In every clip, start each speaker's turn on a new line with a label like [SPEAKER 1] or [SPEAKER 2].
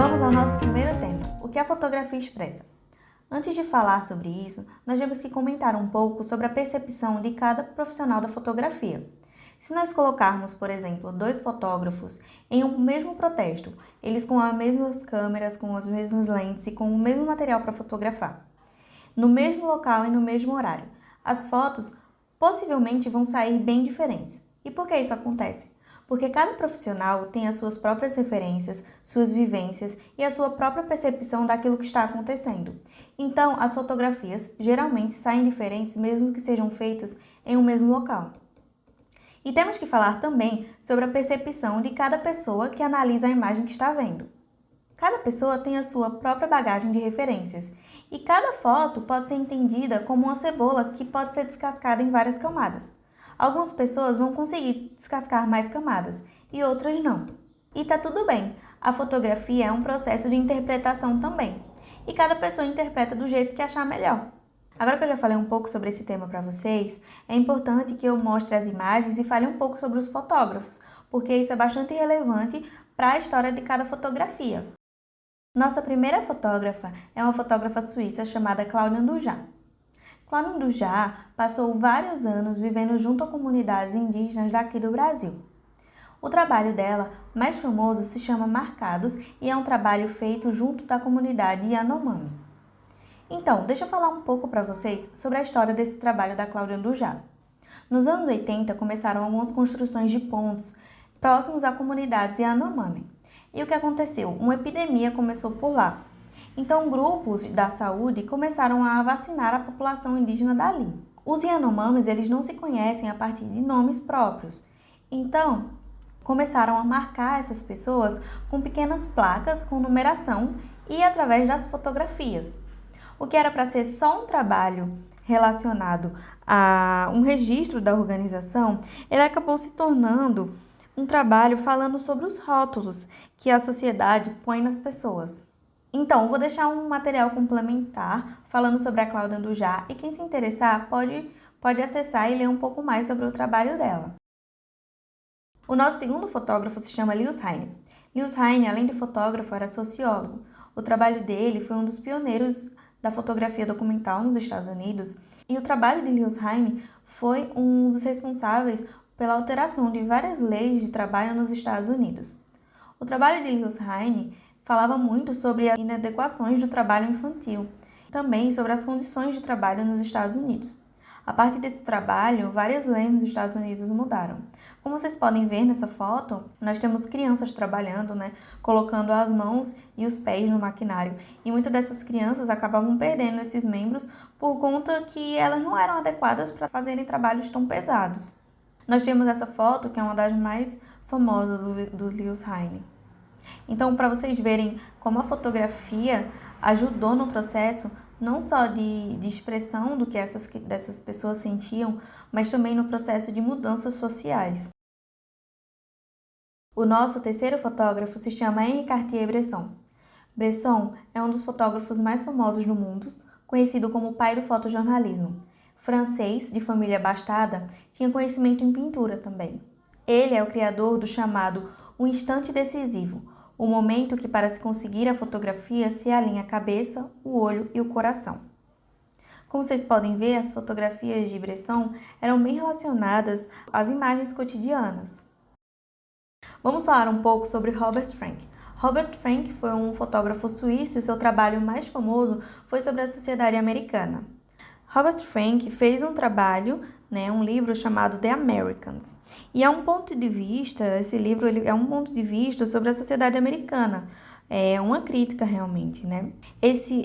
[SPEAKER 1] Vamos ao nosso primeiro tema, o que a fotografia expressa. Antes de falar sobre isso, nós temos que comentar um pouco sobre a percepção de cada profissional da fotografia. Se nós colocarmos, por exemplo, dois fotógrafos em um mesmo protesto, eles com as mesmas câmeras, com as mesmas lentes e com o mesmo material para fotografar, no mesmo local e no mesmo horário, as fotos possivelmente vão sair bem diferentes. E por que isso acontece? Porque cada profissional tem as suas próprias referências, suas vivências e a sua própria percepção daquilo que está acontecendo. Então, as fotografias geralmente saem diferentes mesmo que sejam feitas em um mesmo local. E temos que falar também sobre a percepção de cada pessoa que analisa a imagem que está vendo. Cada pessoa tem a sua própria bagagem de referências e cada foto pode ser entendida como uma cebola que pode ser descascada em várias camadas. Algumas pessoas vão conseguir descascar mais camadas e outras não. E tá tudo bem, a fotografia é um processo de interpretação também, e cada pessoa interpreta do jeito que achar melhor. Agora que eu já falei um pouco sobre esse tema para vocês, é importante que eu mostre as imagens e fale um pouco sobre os fotógrafos, porque isso é bastante relevante para a história de cada fotografia. Nossa primeira fotógrafa é uma fotógrafa suíça chamada Claude Andujar. Claude Andujar passou vários anos vivendo junto a comunidades indígenas daqui do Brasil. O trabalho dela mais famoso se chama Marcados e é um trabalho feito junto da comunidade Yanomami. Então, deixa eu falar um pouco para vocês sobre a história desse trabalho da Claude Andujar. Nos anos 80 começaram algumas construções de pontes próximos a comunidades Yanomami. E o que aconteceu? Uma epidemia começou por lá. Então, grupos da saúde começaram a vacinar a população indígena dali. Os Yanomamis, eles não se conhecem a partir de nomes próprios. Então, começaram a marcar essas pessoas com pequenas placas com numeração e através das fotografias. O que era para ser só um trabalho relacionado a um registro da organização, ele acabou se tornando um trabalho falando sobre os rótulos que a sociedade põe nas pessoas. Então, vou deixar um material complementar falando sobre a Claude Andujar e quem se interessar pode acessar e ler um pouco mais sobre o trabalho dela. O nosso segundo fotógrafo se chama Lewis Hine. Lewis Hine, além de fotógrafo, era sociólogo. O trabalho dele foi um dos pioneiros da fotografia documental nos Estados Unidos e o trabalho de Lewis Hine foi um dos responsáveis pela alteração de várias leis de trabalho nos Estados Unidos. O trabalho de Lewis Hine falava muito sobre as inadequações do trabalho infantil, também sobre as condições de trabalho nos Estados Unidos. A partir desse trabalho, várias leis nos Estados Unidos mudaram. Como vocês podem ver nessa foto, nós temos crianças trabalhando, colocando as mãos e os pés no maquinário. E muitas dessas crianças acabavam perdendo esses membros por conta que elas não eram adequadas para fazerem trabalhos tão pesados. Nós temos essa foto, que é uma das mais famosas do Lewis Hine. Então, para vocês verem como a fotografia ajudou no processo, não só de expressão do que dessas pessoas sentiam, mas também no processo de mudanças sociais. O nosso terceiro fotógrafo se chama Henri Cartier-Bresson. Bresson é um dos fotógrafos mais famosos do mundo, conhecido como o pai do fotojornalismo. Francês, de família abastada, tinha conhecimento em pintura também. Ele é o criador do chamado "o instante decisivo", o momento que, para se conseguir a fotografia, se alinha a cabeça, o olho e o coração. Como vocês podem ver, as fotografias de Bresson eram bem relacionadas às imagens cotidianas. Vamos falar um pouco sobre Robert Frank. Robert Frank foi um fotógrafo suíço e seu trabalho mais famoso foi sobre a sociedade americana. Robert Frank fez um trabalho, um livro chamado The Americans. E é um ponto de vista, esse livro é um ponto de vista sobre a sociedade americana. É uma crítica realmente,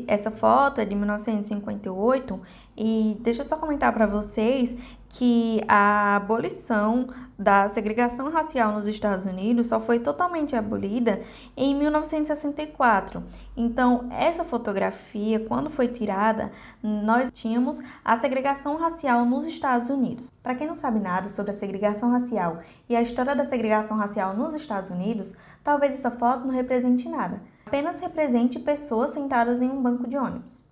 [SPEAKER 1] Essa foto é de 1958 e deixa eu só comentar para vocês que a abolição da segregação racial nos Estados Unidos só foi totalmente abolida em 1964. Então, essa fotografia, quando foi tirada, nós tínhamos a segregação racial nos Estados Unidos. Para quem não sabe nada sobre a segregação racial e a história da segregação racial nos Estados Unidos, talvez essa foto não represente nada. Apenas represente pessoas sentadas em um banco de ônibus.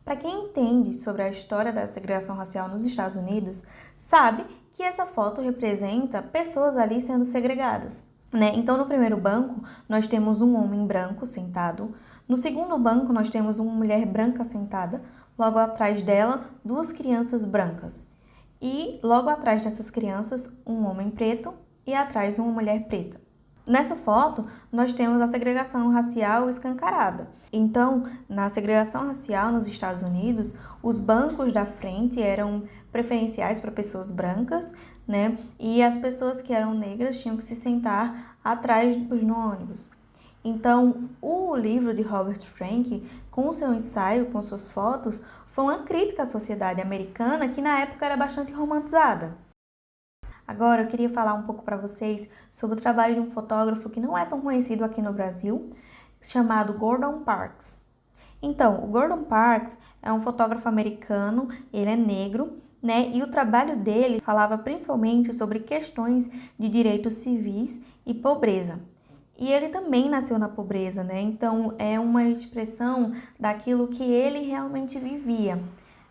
[SPEAKER 1] Para quem entende sobre a história da segregação racial nos Estados Unidos, sabe que essa foto representa pessoas ali sendo segregadas. né? Então, no primeiro banco, nós temos um homem branco sentado. No segundo banco, nós temos uma mulher branca sentada. Logo atrás dela, duas crianças brancas. E logo atrás dessas crianças, um homem preto e atrás uma mulher preta. Nessa foto, nós temos a segregação racial escancarada. Então, na segregação racial nos Estados Unidos, os bancos da frente eram preferenciais para pessoas brancas, né? E as pessoas que eram negras tinham que se sentar atrás no ônibus. Então, o livro de Robert Frank, com seu ensaio, com suas fotos, foi uma crítica à sociedade americana que na época era bastante romantizada. Agora, eu queria falar um pouco para vocês sobre o trabalho de um fotógrafo que não é tão conhecido aqui no Brasil, chamado Gordon Parks. Então, o Gordon Parks é um fotógrafo americano, ele é negro, né? E o trabalho dele falava principalmente sobre questões de direitos civis e pobreza. E ele também nasceu na pobreza, né? Então, é uma expressão daquilo que ele realmente vivia,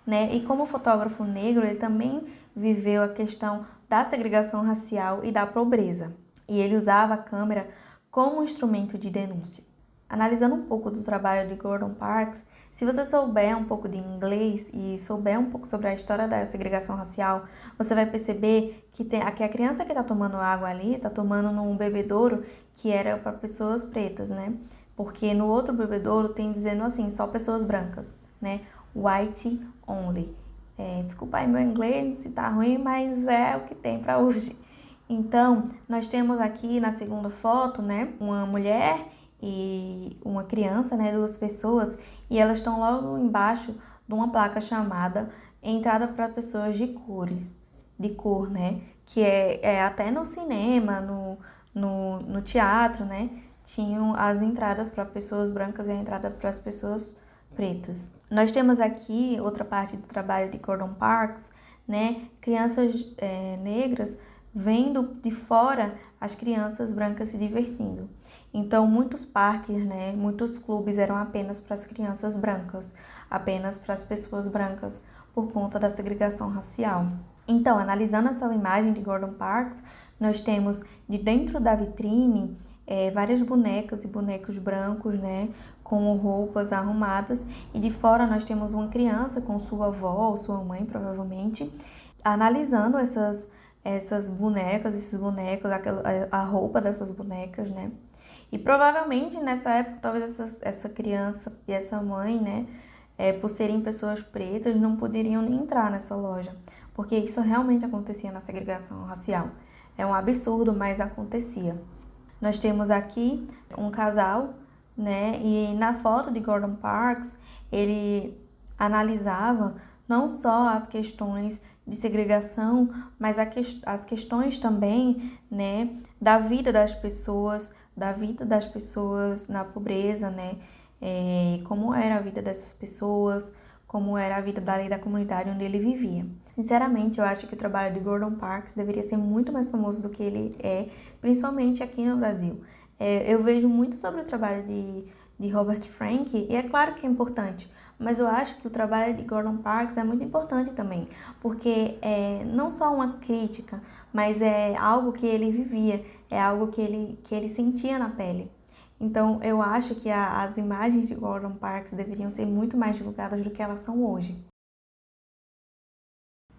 [SPEAKER 1] né? E como fotógrafo negro, ele também viveu a questão da segregação racial e da pobreza. E ele usava a câmera como um instrumento de denúncia. Analisando um pouco do trabalho de Gordon Parks, se você souber um pouco de inglês e souber um pouco sobre a história da segregação racial, você vai perceber que a criança que está tomando água ali está tomando num bebedouro que era para pessoas pretas, né? Porque no outro bebedouro tem dizendo assim, só pessoas brancas, né? White only. Desculpa aí meu inglês, se tá ruim, mas é o que tem para hoje. Então, nós temos aqui na segunda foto, né, uma mulher e uma criança, né, duas pessoas, e elas estão logo embaixo de uma placa chamada Entrada para pessoas de cor, né, que é até no cinema, no teatro, né, tinham as entradas para pessoas brancas e a entrada para as pessoas pretas. Nós temos aqui outra parte do trabalho de Gordon Parks, né, crianças negras vendo de fora as crianças brancas se divertindo. Então, muitos parques, né, muitos clubes eram apenas para as crianças brancas, apenas para as pessoas brancas, por conta da segregação racial. Então, analisando essa imagem de Gordon Parks, nós temos de dentro da vitrine várias bonecas e bonecos brancos, né, com roupas arrumadas, e de fora nós temos uma criança com sua avó ou sua mãe, provavelmente, analisando essas bonecas, esses bonecos, a roupa dessas bonecas, né? E provavelmente nessa época, talvez essa criança e essa mãe, né, por serem pessoas pretas, não poderiam nem entrar nessa loja, porque isso realmente acontecia na segregação racial. É um absurdo, mas acontecia. Nós temos aqui um casal, né, e na foto de Gordon Parks, ele analisava não só as questões de segregação, mas as questões também, né, da vida das pessoas na pobreza, né, como era a vida dessas pessoas, como era a vida da comunidade onde ele vivia. Sinceramente, eu acho que o trabalho de Gordon Parks deveria ser muito mais famoso do que ele é, principalmente aqui no Brasil. Eu vejo muito sobre o trabalho de Robert Frank, e é claro que é importante, mas eu acho que o trabalho de Gordon Parks é muito importante também, porque é não só uma crítica, mas é algo que ele vivia, é algo que ele sentia na pele. Então, eu acho que as imagens de Gordon Parks deveriam ser muito mais divulgadas do que elas são hoje.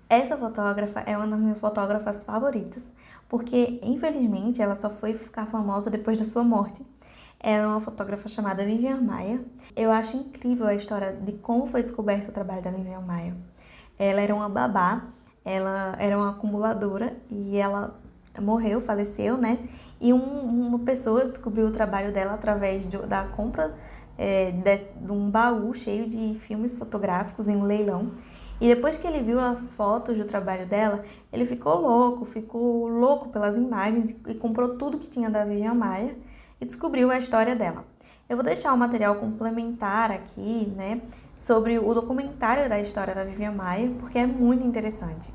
[SPEAKER 1] Essa fotógrafa é uma das minhas fotógrafas favoritas, porque, infelizmente, ela só foi ficar famosa depois da sua morte. Ela é uma fotógrafa chamada Vivian Maier. Eu acho incrível a história de como foi descoberto o trabalho da Vivian Maier. Ela era uma babá, ela era uma acumuladora e ela morreu, faleceu, né? E uma pessoa descobriu o trabalho dela através da compra de um baú cheio de filmes fotográficos em um leilão. E depois que ele viu as fotos do trabalho dela, ele ficou louco pelas imagens e comprou tudo que tinha da Vivian Maier e descobriu a história dela. Eu vou deixar um material complementar aqui, né, sobre o documentário da história da Vivian Maier, porque é muito interessante.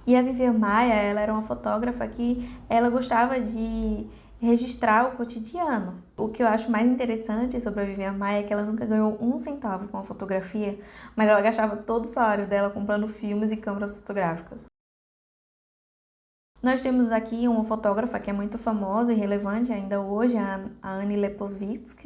[SPEAKER 1] E a Vivian Maier, ela era uma fotógrafa que ela gostava de registrar o cotidiano. O que eu acho mais interessante sobre a Vivian Maier é que ela nunca ganhou um centavo com a fotografia, mas ela gastava todo o salário dela comprando filmes e câmeras fotográficas. Nós temos aqui uma fotógrafa que é muito famosa e relevante ainda hoje, a Annie Leibovitz.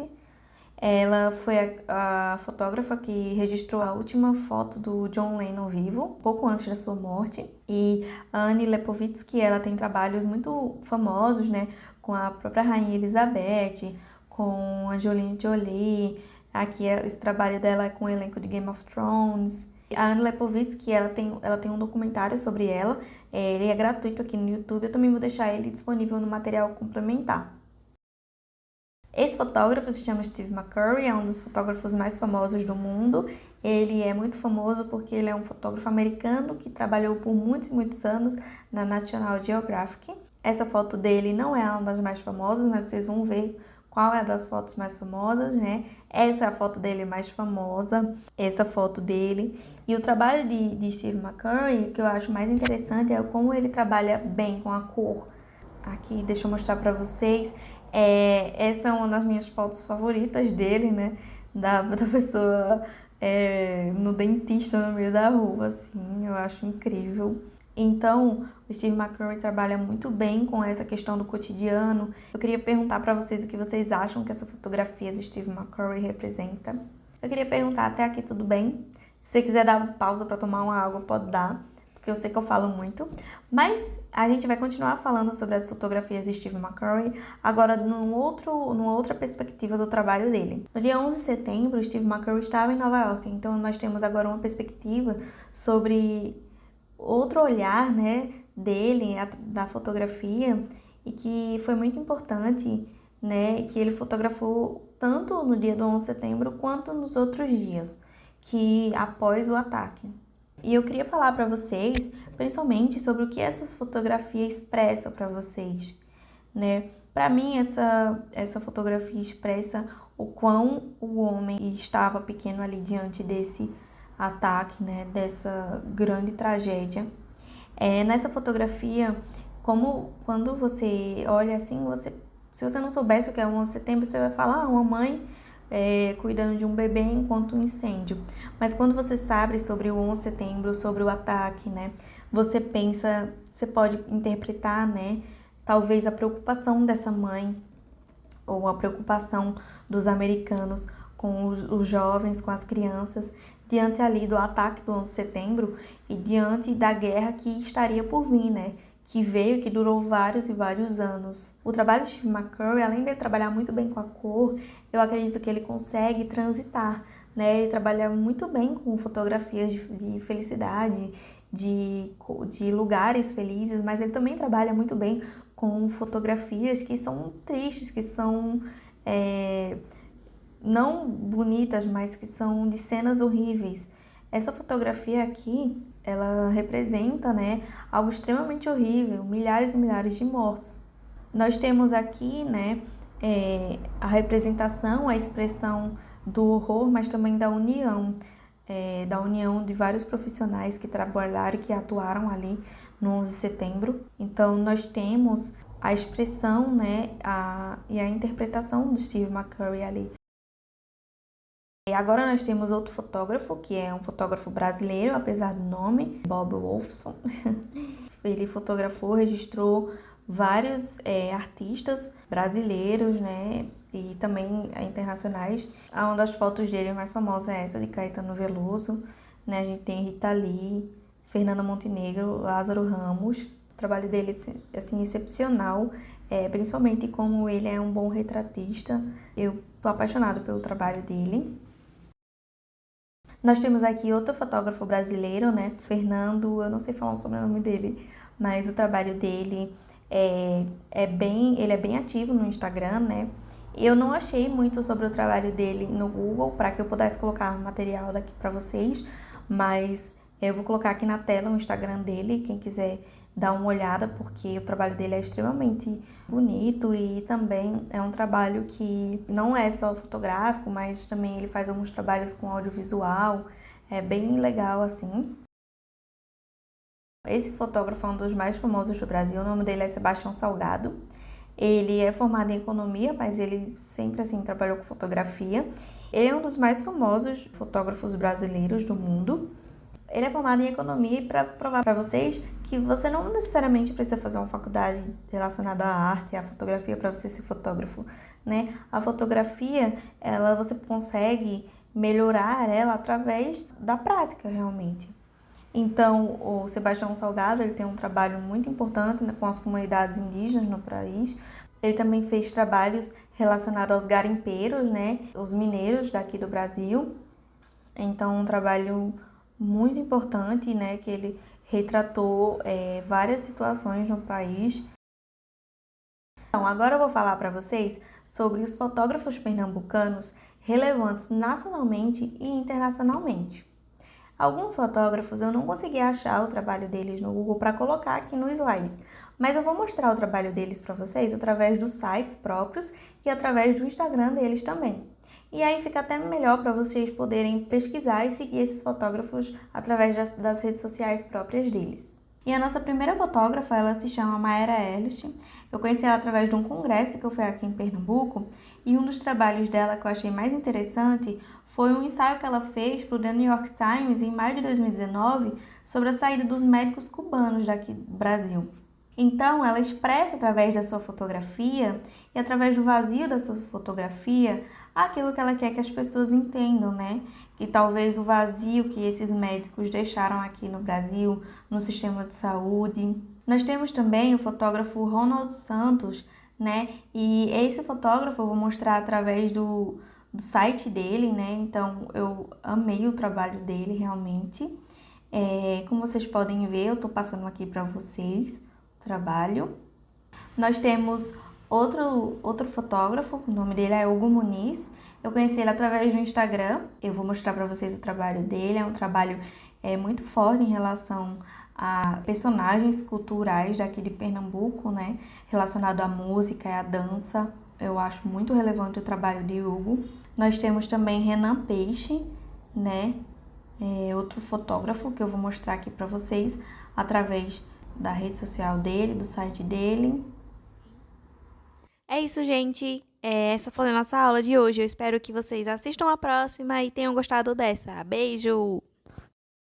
[SPEAKER 1] Ela foi a fotógrafa que registrou a última foto do John Lennon vivo, pouco antes da sua morte. E a Annie Leibovitz, ela tem trabalhos muito famosos, né, com a própria Rainha Elizabeth, com a Angelina Jolie. Aqui esse trabalho dela é com o elenco de Game of Thrones. A Annie Leibovitz, ela tem um documentário sobre ela, ele é gratuito aqui no YouTube, eu também vou deixar ele disponível no material complementar. Esse fotógrafo se chama Steve McCurry, é um dos fotógrafos mais famosos do mundo. Ele é muito famoso porque ele é um fotógrafo americano que trabalhou por muitos e muitos anos na National Geographic. Essa foto dele não é uma das mais famosas, mas vocês vão ver qual é a das fotos mais famosas, né? Essa é a foto dele mais famosa, essa foto dele. E o trabalho de Steve McCurry, que eu acho mais interessante, é como ele trabalha bem com a cor. Aqui, deixa eu mostrar pra vocês. Essa é uma das minhas fotos favoritas dele, né? Da pessoa no dentista no meio da rua, assim, eu acho incrível. Então, o Steve McCurry trabalha muito bem com essa questão do cotidiano. Eu queria perguntar para vocês o que vocês acham que essa fotografia do Steve McCurry representa. Eu queria perguntar, até aqui tudo bem? Se você quiser dar uma pausa para tomar uma água, pode dar, porque eu sei que eu falo muito. Mas a gente vai continuar falando sobre as fotografias de Steve McCurry, agora numa outra perspectiva do trabalho dele. No dia 11 de setembro, o Steve McCurry estava em Nova York, então nós temos agora uma perspectiva sobre outro olhar, né, dele, da fotografia, e que foi muito importante, né, que ele fotografou tanto no dia do 11 de setembro quanto nos outros dias, que após o ataque. E eu queria falar para vocês, principalmente, sobre o que essa fotografia expressa para vocês, né? Para mim, essa fotografia expressa o quão o homem estava pequeno ali diante desse ataque, né? Dessa grande tragédia. Nessa fotografia, quando você olha assim, se você não soubesse o que é o 11 de setembro, você vai falar, uma mãe cuidando de um bebê enquanto um incêndio. Mas quando você sabe sobre o 11 de setembro, sobre o ataque, né? Você pensa, você pode interpretar, né? Talvez a preocupação dessa mãe ou a preocupação dos americanos com os jovens, com as crianças, diante ali do ataque do 11 de setembro e diante da guerra que estaria por vir, né? Que veio, que durou vários e vários anos. O trabalho de Steve McCurry, além de trabalhar muito bem com a cor, eu acredito que ele consegue transitar, né? Ele trabalha muito bem com fotografias de felicidade, de lugares felizes, mas ele também trabalha muito bem com fotografias que são tristes, que são não bonitas, mas que são de cenas horríveis. Essa fotografia aqui, ela representa, né, algo extremamente horrível, milhares e milhares de mortos. Nós temos aqui, né, a representação, a expressão do horror, mas também da união de vários profissionais que trabalharam e que atuaram ali no 11 de setembro. Então, nós temos a expressão, né, e a interpretação do Steve McCurry ali. E agora nós temos outro fotógrafo, que é um fotógrafo brasileiro, apesar do nome, Bob Wolfson. Ele fotografou, registrou vários artistas brasileiros, né, e também internacionais. Uma das fotos dele mais famosas é essa de Caetano Veloso, né, a gente tem Rita Lee, Fernanda Montenegro, Lázaro Ramos. O trabalho dele é assim, excepcional, principalmente como ele é um bom retratista. Eu tô apaixonada pelo trabalho dele. Nós temos aqui outro fotógrafo brasileiro, né? Fernando, eu não sei falar o sobrenome dele, mas o trabalho dele ele é bem ativo no Instagram, né? Eu não achei muito sobre o trabalho dele no Google para que eu pudesse colocar material daqui para vocês, mas eu vou colocar aqui na tela o Instagram dele, quem quiser dar uma olhada, porque o trabalho dele é extremamente bonito e também é um trabalho que não é só fotográfico, mas também ele faz alguns trabalhos com audiovisual, é bem legal assim. Esse fotógrafo é um dos mais famosos do Brasil, o nome dele é Sebastião Salgado. Ele é formado em economia, mas ele sempre assim trabalhou com fotografia. Ele é um dos mais famosos fotógrafos brasileiros do mundo. Ele é formado em economia e para provar para vocês que você não necessariamente precisa fazer uma faculdade relacionada à arte, à fotografia para você ser fotógrafo, né? A fotografia, você consegue melhorar ela através da prática, realmente. Então, o Sebastião Salgado, ele tem um trabalho muito importante, né, com as comunidades indígenas no país. Ele também fez trabalhos relacionados aos garimpeiros, né, os mineiros daqui do Brasil. Então, um trabalho muito importante, né, que ele retratou várias situações no país. Então, agora eu vou falar para vocês sobre os fotógrafos pernambucanos relevantes nacionalmente e internacionalmente. Alguns fotógrafos eu não consegui achar o trabalho deles no Google para colocar aqui no slide, mas eu vou mostrar o trabalho deles para vocês através dos sites próprios e através do Instagram deles também. E aí fica até melhor para vocês poderem pesquisar e seguir esses fotógrafos através das redes sociais próprias deles. E a nossa primeira fotógrafa, ela se chama Maera Erlich. Eu conheci ela através de um congresso que eu fui aqui em Pernambuco, e um dos trabalhos dela que eu achei mais interessante foi um ensaio que ela fez para o The New York Times em maio de 2019 sobre a saída dos médicos cubanos daqui do Brasil. Então, ela expressa através da sua fotografia e através do vazio da sua fotografia aquilo que ela quer que as pessoas entendam, né? Que talvez o vazio que esses médicos deixaram aqui no Brasil, no sistema de saúde. Nós temos também o fotógrafo Ronald Santos, né? E esse fotógrafo eu vou mostrar através do site dele, né? Então, eu amei o trabalho dele, realmente. Como vocês podem ver, eu estou passando aqui para vocês trabalho. Nós temos outro fotógrafo, o nome dele é Hugo Muniz. Eu conheci ele através do Instagram. Eu vou mostrar para vocês o trabalho dele. É um trabalho muito forte em relação a personagens culturais daqui de Pernambuco, né? Relacionado à música e à dança. Eu acho muito relevante o trabalho de Hugo. Nós temos também Renan Peixe, né? Outro fotógrafo que eu vou mostrar aqui para vocês através da rede social dele, do site dele. É isso, gente. Essa foi a nossa aula de hoje. Eu espero que vocês assistam a próxima e tenham gostado dessa. Beijo!